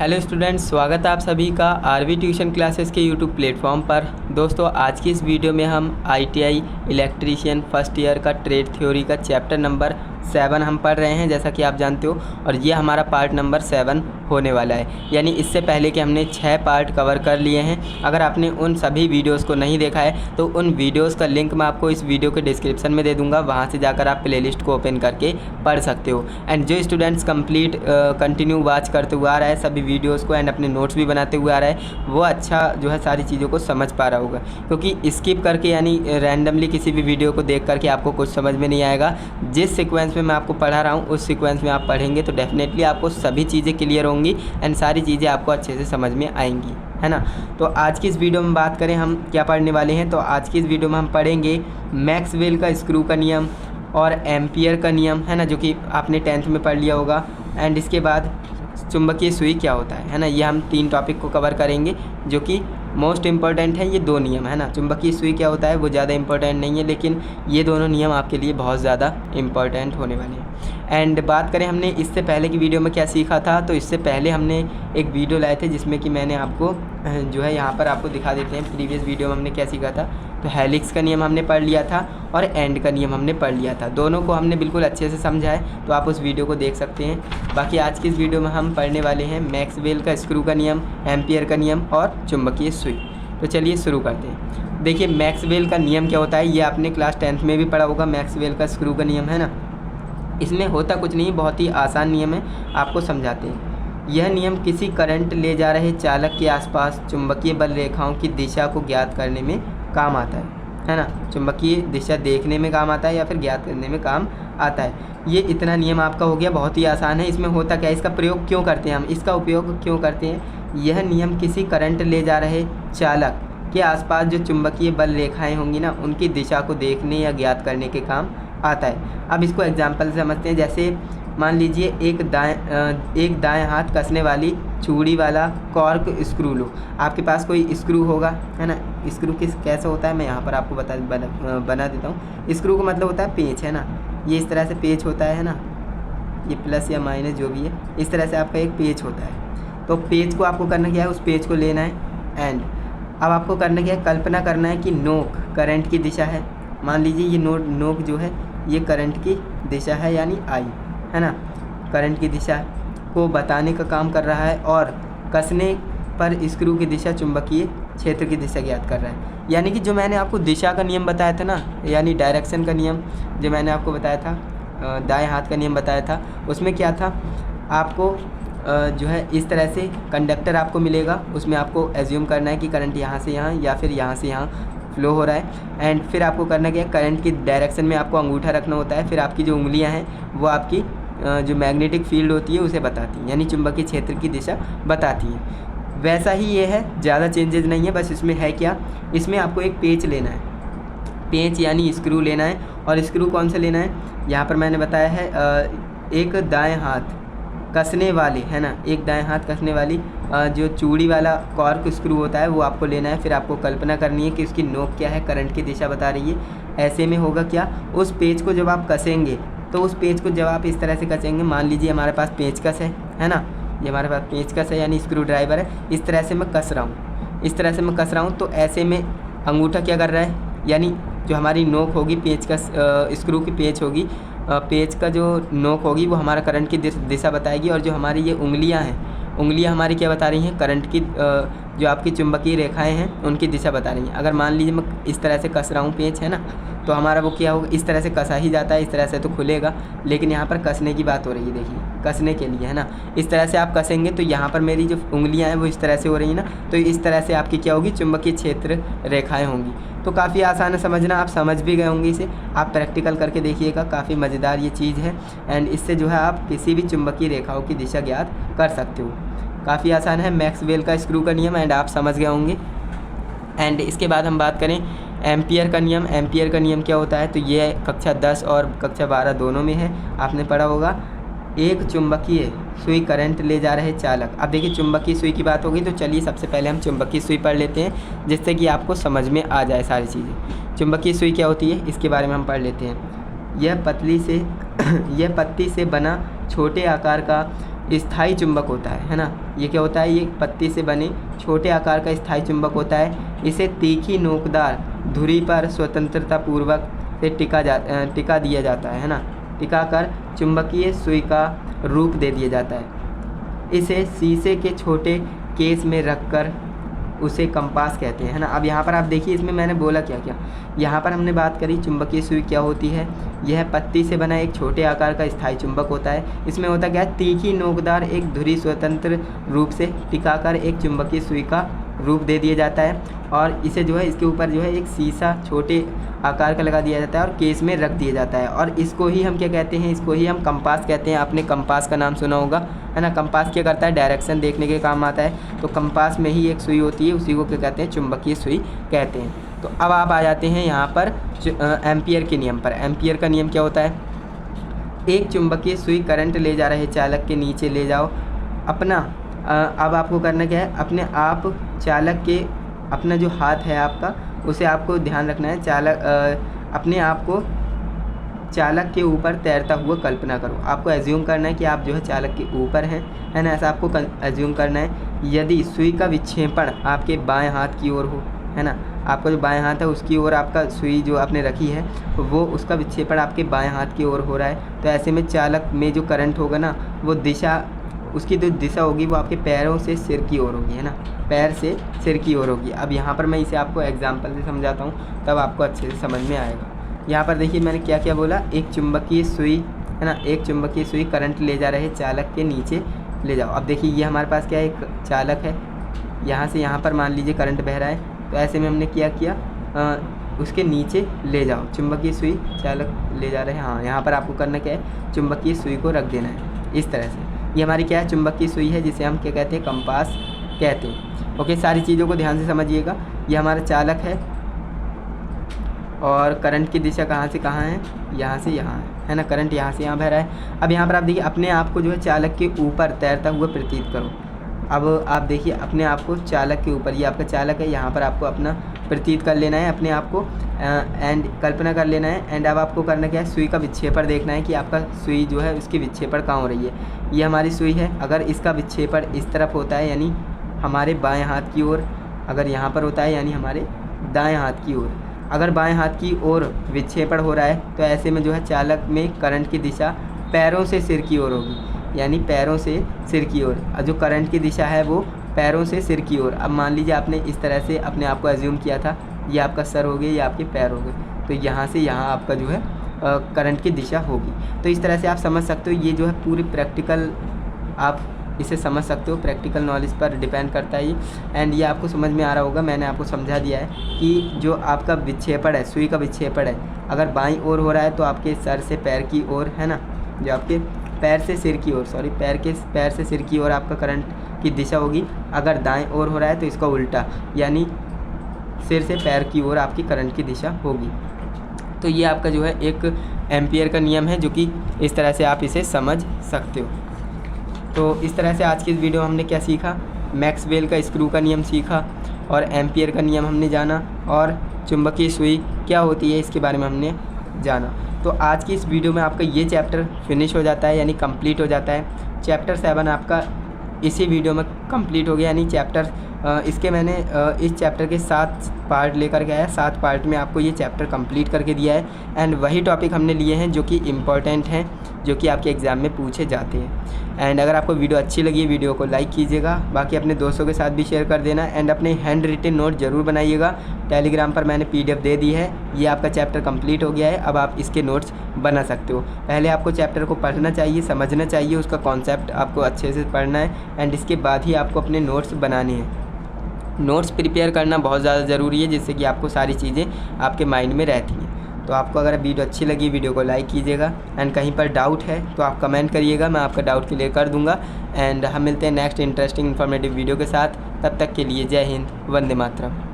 Hello students, स्वागत है आप सभी का आरवी ट्यूशन क्लासेस के यूट्यूब प्लेटफॉर्म पर। दोस्तों, आज की इस वीडियो में हम आईटीआई इलेक्ट्रीशियन फर्स्ट ईयर का ट्रेड थ्योरी का चैप्टर नंबर 7 हम पढ़ रहे हैं, जैसा कि आप जानते हो। और ये हमारा पार्ट नंबर 7 होने वाला है, यानी इससे पहले कि हमने 6 पार्ट कवर कर लिए हैं। अगर आपने उन सभी वीडियोज़ को नहीं देखा है तो उन वीडियोज़ का लिंक मैं आपको इस वीडियो के डिस्क्रिप्शन में दे दूँगा, वहाँ से जाकर आप प्लेलिस्ट को ओपन करके पढ़ सकते हो। एंड जो स्टूडेंट्स कंटिन्यू वॉच करते हुए आ रहा है सभी वीडियोज़ को एंड अपने नोट्स भी बनाते हुए आ रहा है, वो अच्छा जो है सारी चीज़ों को समझ पा रहा होगा। क्योंकि स्किप करके यानी रैंडमली किसी भी वीडियो को देख करके आपको कुछ समझ में नहीं आएगा। जिस सीक्वेंस में मैं आपको पढ़ा रहा हूँ उस सीक्वेंस में आप पढ़ेंगे तो डेफिनेटली आपको सभी चीज़ें क्लियर होंगी एंड सारी चीज़ें आपको अच्छे से समझ में आएंगी, है ना। तो आज की इस वीडियो में बात करें हम क्या पढ़ने वाले हैं, तो आज की इस वीडियो में हम पढ़ेंगे मैक्सवेल का स्क्रू का नियम और एम्पियर का नियम, है ना, जो कि आपने 10th में पढ़ लिया होगा। एंड इसके बाद चुंबकीय सुई क्या होता है ना। ये हम 3 टॉपिक को कवर करेंगे जो कि मोस्ट इम्पॉर्टेंट है। ये 2 नियम, है ना। चुंबकीय सुई क्या होता है वो ज़्यादा इंपॉर्टेंट नहीं है, लेकिन ये दोनों नियम आपके लिए बहुत ज़्यादा इंपॉर्टेंट होने वाले हैं। एंड बात करें हमने इससे पहले की वीडियो में क्या सीखा था, तो इससे पहले हमने एक वीडियो लाए थे जिसमें कि मैंने आपको जो है यहाँ पर आपको दिखा देते हैं। प्रीवियस वीडियो में हमने क्या सीखा था, तो हेलिक्स का नियम हमने पढ़ लिया था और एंड का नियम हमने पढ़ लिया था। दोनों को हमने बिल्कुल अच्छे से समझा है, तो आप उस वीडियो को देख सकते हैं। बाकी आज की इस वीडियो में हम पढ़ने वाले हैं मैक्सवेल का स्क्रू का नियम, एम्पियर का नियम और चुंबकीय सुई। तो चलिए शुरू करते हैं। देखिए, मैक्सवेल का नियम क्या होता है, ये आपने क्लास 10th में भी पढ़ा होगा। मैक्सवेल का स्क्रू का नियम, है ना। इसमें होता कुछ नहीं, बहुत ही आसान नियम है, आपको समझाते हैं। यह नियम किसी करंट ले जा रहे चालक के आसपास चुंबकीय बल रेखाओं की दिशा को ज्ञात करने में काम आता है ना। चुंबकीय दिशा देखने में काम आता है या फिर ज्ञात करने में काम आता है। ये इतना नियम आपका हो गया, बहुत ही आसान है। इसमें होता क्या है, इसका प्रयोग क्यों करते हैं हम, इसका उपयोग क्यों करते हैं। यह नियम किसी करंट ले जा रहे चालक के आसपास जो चुंबकीय बल रेखाएँ होंगी ना, उनकी दिशा को देखने या ज्ञात करने के काम आता है। अब इसको एग्जाम्पल से समझते हैं। जैसे मान लीजिए एक दाएं हाथ कसने वाली चूड़ी वाला कॉर्क स्क्रू लो। आपके पास कोई स्क्रू होगा, है ना। स्क्रू कैसे होता है मैं यहाँ पर आपको बना देता हूँ। स्क्रू का मतलब होता है पेंच, है ना। ये इस तरह से पेंच होता है ना, ये प्लस या माइनस जो भी है, इस तरह से आपका एक पेंच होता है। तो पेंच को आपको करना क्या है, उस पेंच को लेना है एंड अब आपको करना क्या है, कल्पना करना है कि नोक करंट की दिशा है। मान लीजिए ये नोक जो है ये करंट की दिशा है, यानी आई, है ना। करंट की दिशा को बताने का काम कर रहा है और कसने पर स्क्रू की दिशा चुंबकीय क्षेत्र की दिशा ज्ञात कर रहा है। यानी कि जो मैंने आपको दिशा का नियम बताया था ना, यानी डायरेक्शन का नियम जो मैंने आपको बताया था, दाएं हाथ का नियम बताया था, उसमें क्या था, आपको जो है इस तरह से कंडक्टर आपको मिलेगा। उसमें आपको एज्यूम करना है कि करंट यहाँ से यहाँ या फिर यहाँ से यहाँ फ्लो हो रहा है। एंड फिर आपको करना क्या है, करंट की डायरेक्शन में आपको अंगूठा रखना होता है। फिर आपकी जो उंगलियां हैं वो आपकी जो मैग्नेटिक फील्ड होती है उसे बताती हैं, यानी चुंबकीय क्षेत्र की दिशा बताती हैं। वैसा ही ये है, ज़्यादा चेंजेस नहीं है। बस इसमें है क्या, इसमें आपको एक पेंच लेना है, पेंच यानी स्क्रू लेना है। और स्क्रू कौन सा लेना है, यहाँ पर मैंने बताया है एक दाएँ हाथ कसने वाली, है ना, एक दाएं हाथ कसने वाली जो चूड़ी वाला कॉर्क स्क्रू होता है वो आपको लेना है। फिर आपको कल्पना करनी है कि उसकी नोक क्या है, करंट की दिशा बता रही है। ऐसे में होगा क्या, उस पेंच को जब आप कसेंगे तो उस पेंच को जब आप इस तरह से कसेंगे, मान लीजिए हमारे पास पेंचकस है ना, ये हमारे पास पेंचकस है यानी स्क्रू ड्राइवर है। इस तरह से मैं कस रहा हूँ, इस तरह से मैं कस रहा हूँ, तो ऐसे में अंगूठा क्या कर रहा है, यानी जो हमारी नोक होगी पेंचकस स्क्रू की पेंच होगी, पेंच का जो नोक होगी वो हमारा करंट की दिशा बताएगी। और जो हमारी ये उंगलियां हैं, उंगलियां हमारी क्या बता रही हैं, करंट की जो आपकी चुंबकीय रेखाएं हैं उनकी दिशा बता रही हैं। अगर मान लीजिए मैं इस तरह से कस रहा हूँ पेंच, है ना, तो हमारा वो क्या होगा, इस तरह से कसा ही जाता है, इस तरह से तो खुलेगा। लेकिन यहाँ पर कसने की बात हो रही है, देखिए कसने के लिए, है ना। इस तरह से आप कसेंगे तो यहाँ पर मेरी जो उंगलियाँ हैं वो इस तरह से हो रही हैं ना, तो इस तरह से आपकी क्या होगी, चुंबकीय क्षेत्र रेखाएँ होंगी। तो काफ़ी आसान है समझना, आप समझ भी गए होंगे इसे। आप प्रैक्टिकल करके देखिएगा, काफ़ी मज़ेदार ये चीज़ है। एंड इससे जो है आप किसी भी चुंबकीय रेखाओं की दिशा ज्ञात कर सकते हो। काफ़ी आसान है मैक्सवेल का स्क्रू का नियम, एंड आप समझ गए होंगे। एंड इसके बाद हम बात करें एम्पियर का नियम। एम्पियर का नियम क्या होता है, तो ये कक्षा 10 और कक्षा 12 दोनों में है, आपने पढ़ा होगा। एक चुंबकीय सुई करंट ले जा रहे चालक। अब देखिए चुंबकीय सुई की बात होगी, तो चलिए सबसे पहले हम चुंबकीय सुई पढ़ लेते हैं, जिससे कि आपको समझ में आ जाए सारी चीज़ें। चुंबकीय सुई क्या होती है इसके बारे में हम पढ़ लेते हैं। यह पत्ती से बना छोटे आकार का स्थायी चुंबक होता है ना। ये क्या होता है, ये पत्ती से बने छोटे आकार का स्थायी चुंबक होता है। इसे तीखी नोकदार धुरी पर स्वतंत्रता पूर्वक से टिका दिया जाता है ना। टिका कर चुंबकीय सुई का रूप दे दिया जाता है। इसे शीशे के छोटे केस में रखकर उसे कंपास कहते हैं, है ना। अब यहाँ पर आप देखिए, इसमें मैंने बोला क्या क्या। यहाँ पर हमने बात करी चुंबकीय सुई क्या होती है। यह पत्ती से बना एक छोटे आकार का स्थायी चुंबक होता है। इसमें होता क्या है, तीखी नोकदार एक धुरी स्वतंत्र रूप से टिकाकर एक चुंबकीय सुई का रूप दे दिया जाता है और इसे जो है इसके ऊपर जो है एक शीशा छोटे आकार का लगा दिया जाता है और केस में रख दिया जाता है। और इसको ही हम क्या कहते हैं, इसको ही हम कंपास कहते हैं। आपने कंपास का नाम सुना होगा, है ना। कंपास क्या करता है, डायरेक्शन देखने के काम आता है। तो कंपास में ही एक सुई होती है, उसी को क्या कहते हैं, चुंबकीय सुई कहते हैं। तो अब आप आ जाते हैं यहाँ पर एम्पियर के नियम पर। एम्पियर का नियम क्या होता है, एक चुंबकीय सुई करंट ले जा रहे चालक के नीचे ले जाओ। अब आपको करना क्या है, अपने आप चालक के अपना जो हाथ है आपका, उसे आपको ध्यान रखना है। अपने आप को चालक के ऊपर तैरता हुआ कल्पना करो। आपको एज्यूम करना है कि आप जो है चालक के ऊपर हैं, है ना। ऐसा आपको एज्यूम करना है। यदि सुई का विक्षेपण आपके बाएं हाथ की ओर हो, है ना, आपका जो बाएं हाथ है उसकी ओर आपका सुई जो आपने रखी है वो उसका विक्षेपण आपके बाएं हाथ की ओर हो रहा है, तो ऐसे में चालक में जो करंट होगा ना, वो उसकी जो दिशा होगी वो आपके पैरों से सिर की ओर होगी, है ना। पैर से सिर की ओर होगी। अब यहाँ पर मैं इसे आपको एग्जांपल से समझाता हूँ, तब आपको अच्छे से समझ में आएगा। यहाँ पर देखिए मैंने क्या क्या बोला, एक चुंबकीय सुई, है ना, एक चुंबकीय सुई करंट ले जा रहे चालक के नीचे ले जाओ। अब देखिए ये हमारे पास क्या है, एक चालक है, यहाँ से यहाँ पर मान लीजिए करंट बह रहा है, तो ऐसे में हमने क्या किया, उसके नीचे ले जाओ। चुंबकीय सुई चालक ले जा रहे हैं, हाँ, यहाँ पर आपको करना क्या है, चुंबकीय सुई को रख देना है इस तरह से। ये हमारी क्या है, चुंबकीय सुई है, जिसे हम क्या कहते हैं, कंपास कहते हैं। ओके, सारी चीज़ों को ध्यान से समझिएगा। ये हमारा चालक है और करंट की दिशा कहाँ से कहाँ है, यहाँ से यहाँ है ना। करंट यहाँ से यहाँ बह रहा है। अब यहाँ पर आप देखिए अपने आप को जो है चालक के ऊपर तैरता हुआ प्रतीत करो। अब आप देखिए अपने आप को चालक के ऊपर, ये आपका चालक है, यहाँ पर आपको अपना प्रतीत कर लेना है अपने आप को, एंड कल्पना कर लेना है। एंड अब आपको करना क्या है, सुई का विक्षेपण देखना है कि आपका सुई जो है उसकी विक्षेपण कहाँ हो रही है। ये हमारी सुई है, अगर इसका विक्षेपण इस तरफ होता है यानी हमारे बाएं हाथ की ओर, अगर यहाँ पर होता है यानी हमारे दाएं हाथ की ओर। अगर बाएं हाथ की ओर विक्षेपण हो रहा है तो ऐसे में जो है चालक में करंट की दिशा पैरों से सिर की ओर होगी, यानी पैरों से सिर की ओर। जो करंट की दिशा है वो पैरों से सिर की ओर। अब मान लीजिए आपने इस तरह से अपने आप को एज्यूम किया था, ये आपका सर हो गया, ये आपके पैर हो गए, तो यहाँ से यहाँ आपका जो है करंट की दिशा होगी। तो इस तरह से आप समझ सकते हो, ये जो है पूरी प्रैक्टिकल आप इसे समझ सकते हो, प्रैक्टिकल नॉलेज पर डिपेंड करता है ये। एंड ये आपको समझ में आ रहा होगा, मैंने आपको समझा दिया है कि जो आपका विक्षेपण है, सुई का विक्षेपण है, अगर बाईं ओर हो रहा है तो आपके सर से पैर की ओर, है ना, जो आपके पैर से सिर की ओर, सॉरी पैर से सिर की ओर आपका करंट की दिशा होगी। अगर दाएं ओर हो रहा है तो इसका उल्टा, यानी सिर से पैर की ओर आपकी करंट की दिशा होगी। तो ये आपका जो है एक एम्पियर का नियम है, जो कि इस तरह से आप इसे समझ सकते हो। तो इस तरह से आज की इस वीडियो में हमने क्या सीखा, मैक्सवेल का स्क्रू का नियम सीखा और एम्पियर का नियम हमने जाना, और चुंबकीय सुई क्या होती है इसके बारे में हमने जाना। तो आज की इस वीडियो में आपका ये चैप्टर फिनिश हो जाता है, यानी कंप्लीट हो जाता है। चैप्टर 7 आपका इसी वीडियो में कंप्लीट हो गया, यानी इसके मैंने इस चैप्टर के 7 पार्ट लेकर के आया, 7 पार्ट में आपको ये चैप्टर कंप्लीट करके दिया है। एंड वही टॉपिक हमने लिए हैं जो कि इम्पॉर्टेंट हैं, जो कि आपके एग्ज़ाम में पूछे जाते हैं। एंड अगर आपको वीडियो अच्छी लगी, वीडियो को लाइक कीजिएगा, बाकी अपने दोस्तों के साथ भी शेयर कर देना। एंड अपने हैंड रिटन नोट ज़रूर बनाइएगा। टेलीग्राम पर मैंने PDF दे दी है। ये आपका चैप्टर कंप्लीट हो गया है, अब आप इसके नोट्स बना सकते हो। पहले आपको चैप्टर को पढ़ना चाहिए, समझना चाहिए, उसका कॉन्सेप्ट आपको अच्छे से पढ़ना है, एंड इसके बाद ही आपको अपने नोट्स बनाने हैं। नोट्स प्रिपेयर करना बहुत ज़्यादा ज़रूरी है, जिससे कि आपको सारी चीज़ें आपके माइंड में रहती हैं। तो आपको अगर वीडियो अच्छी लगी, वीडियो को लाइक कीजिएगा। एंड कहीं पर डाउट है तो आप कमेंट करिएगा, मैं आपका डाउट क्लियर कर दूंगा। एंड हम मिलते हैं नेक्स्ट इंटरेस्टिंग इन्फॉर्मेटिव वीडियो के साथ। तब तक के लिए जय हिंद, वंदे मातरम।